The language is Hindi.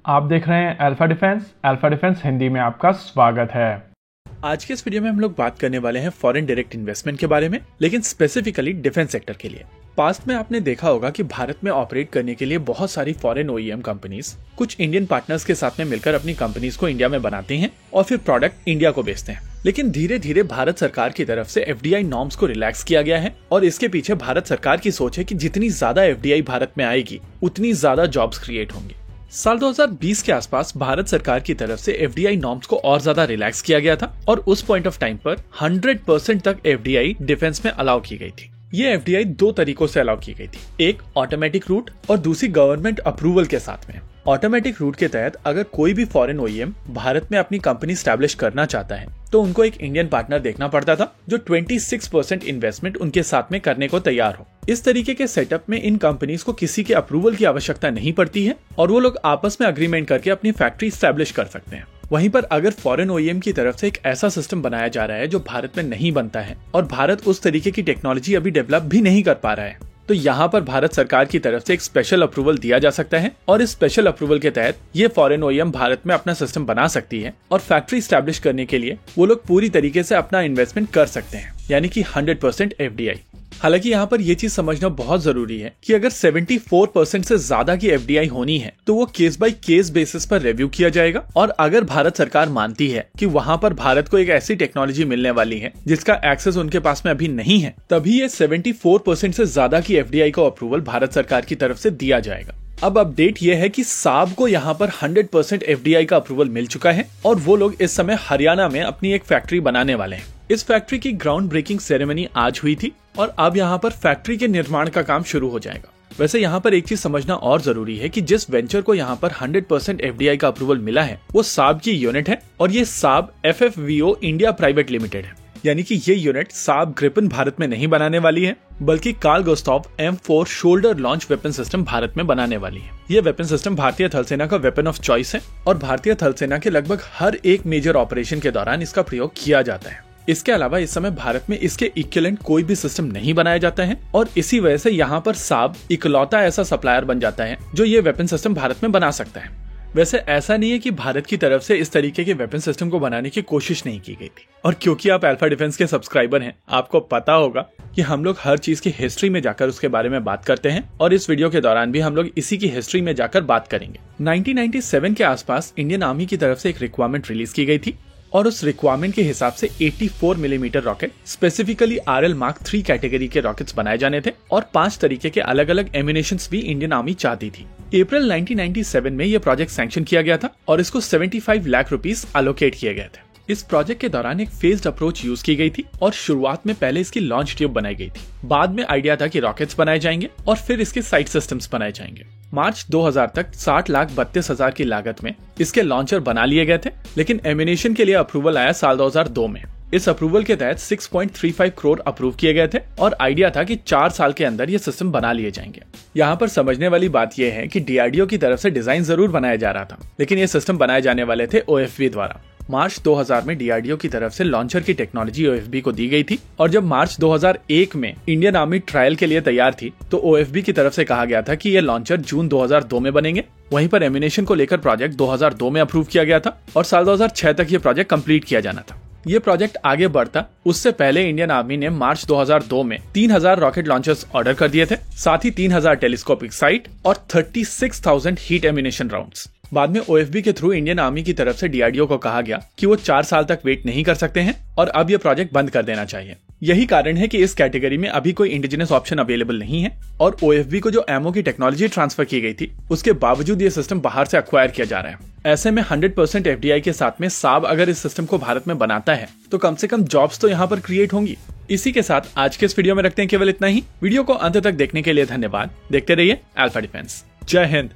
आप देख रहे हैं अल्फा डिफेंस हिंदी में आपका स्वागत है। आज के इस वीडियो में हम लोग बात करने वाले हैं फॉरेन डायरेक्ट इन्वेस्टमेंट के बारे में, लेकिन स्पेसिफिकली डिफेंस सेक्टर के लिए। पास्ट में आपने देखा होगा कि भारत में ऑपरेट करने के लिए बहुत सारी फॉरेन ओईएम कंपनीज कुछ इंडियन पार्टनर्स के साथ में मिलकर अपनी कंपनीज को इंडिया में बनाती हैं और फिर प्रोडक्ट इंडिया को बेचते हैं। लेकिन धीरे धीरे भारत सरकार की तरफ से एफडीआई नॉर्म्स को रिलैक्स किया गया है और इसके पीछे भारत सरकार की सोच है कि जितनी ज्यादा एफडीआई भारत में आएगी उतनी ज्यादा जॉब्स क्रिएट होंगी। साल 2020 के आसपास भारत सरकार की तरफ से एफडीआई नॉर्म्स को और ज्यादा रिलैक्स किया गया था और उस पॉइंट ऑफ टाइम पर 100% तक एफडीआई डिफेंस में अलाउ की गई थी। ये एफडीआई दो तरीकों से अलाउ की गई थी, एक ऑटोमेटिक रूट और दूसरी गवर्नमेंट अप्रूवल के साथ में। ऑटोमेटिक रूट के तहत अगर कोई भी फॉरेन ओईएम भारत में अपनी कंपनी स्टैब्लिश करना चाहता है तो उनको एक इंडियन पार्टनर देखना पड़ता था जो 26% इन्वेस्टमेंट उनके साथ में करने को तैयार हो। इस तरीके के सेटअप में इन कंपनीज को किसी के अप्रूवल की आवश्यकता नहीं पड़ती है और वो लोग आपस में अग्रीमेंट करके अपनी फैक्ट्री स्टैब्लिश कर सकते हैं। वहीं पर अगर फॉरेन ओईएम की तरफ से एक ऐसा सिस्टम बनाया जा रहा है जो भारत में नहीं बनता है और भारत उस तरीके की टेक्नोलॉजी अभी डेवलप भी नहीं कर पा रहा है, तो यहाँ पर भारत सरकार की तरफ से एक स्पेशल अप्रूवल दिया जा सकता है और इस स्पेशल अप्रूवल के तहत ये फॉरेन ओईएम भारत में अपना सिस्टम बना सकती है और फैक्ट्री स्टैब्लिश करने के लिए वो लोग पूरी तरीके से अपना इन्वेस्टमेंट कर सकते हैं, यानी कि 100% एफडीआई। हालांकि यहाँ पर यह चीज समझना बहुत जरूरी है कि अगर 74% से ज्यादा की एफडीआई होनी है तो वो केस बाय केस बेसिस पर रिव्यू किया जाएगा और अगर भारत सरकार मानती है कि वहाँ पर भारत को एक ऐसी टेक्नोलॉजी मिलने वाली है जिसका एक्सेस उनके पास में अभी नहीं है, तभी ये 74% से ज्यादा की एफडीआई को अप्रूवल भारत सरकार की तरफ से दिया जाएगा। अब अपडेट ये है कि साब को यहाँ पर 100% एफडीआई का अप्रूवल मिल चुका है और वो लोग इस समय हरियाणा में अपनी एक फैक्ट्री बनाने वाले हैं। इस फैक्ट्री की ग्राउंड ब्रेकिंग सेरेमनी आज हुई थी और अब यहाँ पर फैक्ट्री के निर्माण का काम शुरू हो जाएगा। वैसे यहाँ पर एक चीज समझना और जरूरी है कि जिस वेंचर को यहाँ पर 100% एफडीआई का अप्रूवल मिला है वो साब की यूनिट है और ये साब एफएफवीओ इंडिया प्राइवेट लिमिटेड है, यानी कि ये यूनिट साब ग्रिपन भारत में नहीं बनाने वाली है बल्कि Carl Gustaf M4 shoulder launch weapon system Bharat में बनाने वाली है। ये वेपन सिस्टम भारतीय थल सेना का वेपन ऑफ चॉइस है और भारतीय थल सेना के लगभग हर एक मेजर ऑपरेशन के दौरान इसका प्रयोग किया जाता है। इसके अलावा इस समय भारत में इसके इक्विवेलेंट कोई भी सिस्टम नहीं बनाया जाता है और इसी वजह से यहाँ पर साब इकलौता ऐसा सप्लायर बन जाता है जो ये वेपन सिस्टम भारत में बना सकता है। वैसे ऐसा नहीं है कि भारत की तरफ से इस तरीके के वेपन सिस्टम को बनाने की कोशिश नहीं की गई थी और क्योंकि आप अल्फा डिफेंस के सब्सक्राइबर हैं, आपको पता होगा कि हम लोग हर चीज की हिस्ट्री में जाकर उसके बारे में बात करते हैं और इस वीडियो के दौरान भी हम लोग इसी की हिस्ट्री में जाकर बात करेंगे। 1997 के आसपास इंडियन आर्मी की तरफ से एक रिक्वायरमेंट रिलीज की गई थी और उस रिक्वायरमेंट के हिसाब से 84 millimetre rocket, specifically RL Mark 3 category के रॉकेट्स बनाए जाने थे और 5 तरीके के अलग अलग एम्यूनेशंस भी इंडियन आर्मी चाहती थी। अप्रैल 1997 में यह प्रोजेक्ट सैंक्शन किया गया था और इसको 75 लाख रुपीस अलोकेट किए गए थे। इस प्रोजेक्ट के दौरान एक फेज्ड अप्रोच यूज की गई थी और शुरुआत में पहले इसकी लॉन्च ट्यूब बनाई गई थी। बाद में आइडिया था कि रॉकेट्स बनाए जाएंगे और फिर इसके साइड सिस्टम्स बनाए जाएंगे। मार्च 2000 तक 60,32,000 की लागत में इसके लॉन्चर बना लिए गए थे, लेकिन एम्यूनेशन के लिए अप्रूवल आया साल 2002 में। इस अप्रूवल के तहत 6.35 करोड़ अप्रूव किए गए थे और आइडिया था कि 4 साल के अंदर ये सिस्टम बना लिए जाएंगे। यहाँ पर समझने वाली बात यह है कि डीआरडीओ की तरफ से डिजाइन जरूर बनाया जा रहा था, लेकिन ये सिस्टम बनाए जाने वाले थे ओएफबी द्वारा। मार्च 2000 में डीआरडीओ की तरफ से लॉन्चर की टेक्नोलॉजी ओएफबी को दी गई थी और जब मार्च 2001 में इंडियन आर्मी ट्रायल के लिए तैयार थी तो ओएफबी की तरफ से कहा गया था कि ये लॉन्चर जून 2002 में बनेंगे। वहीं पर एम्यूनेशन को लेकर प्रोजेक्ट 2002 में अप्रूव किया गया था और साल 2006 तक ये प्रोजेक्ट कंप्लीट किया जाना था। ये प्रोजेक्ट आगे बढ़ता उससे पहले इंडियन आर्मी ने मार्च 2002 में 3000 रॉकेट लॉन्चर्स ऑर्डर कर दिए थे, साथ ही 3000 टेलीस्कोपिक साइट और 36,000 हीट एम्यूनेशन राउंड्स। बाद में ओएफबी के थ्रू इंडियन आर्मी की तरफ से डीआरडीओ को कहा गया कि वो 4 साल तक वेट नहीं कर सकते हैं और अब ये प्रोजेक्ट बंद कर देना चाहिए। यही कारण है कि इस कैटेगरी में अभी कोई इंडिजिनस ऑप्शन अवेलेबल नहीं है और ओएफबी को जो एमओ की टेक्नोलॉजी ट्रांसफर की गई थी उसके बावजूद ये सिस्टम बाहर से अक्वायर किया जा रहा है। ऐसे में 100% एफडीआई के साथ में साब अगर इस सिस्टम को भारत में बनाता है तो कम से कम जॉब्स तो यहाँ पर क्रिएट होंगी। इसी के साथ आज के इस वीडियो में रखते हैं केवल इतना ही। वीडियो को अंत तक देखने के लिए धन्यवाद। देखते रहिए अल्फा डिफेंस। जय हिंद।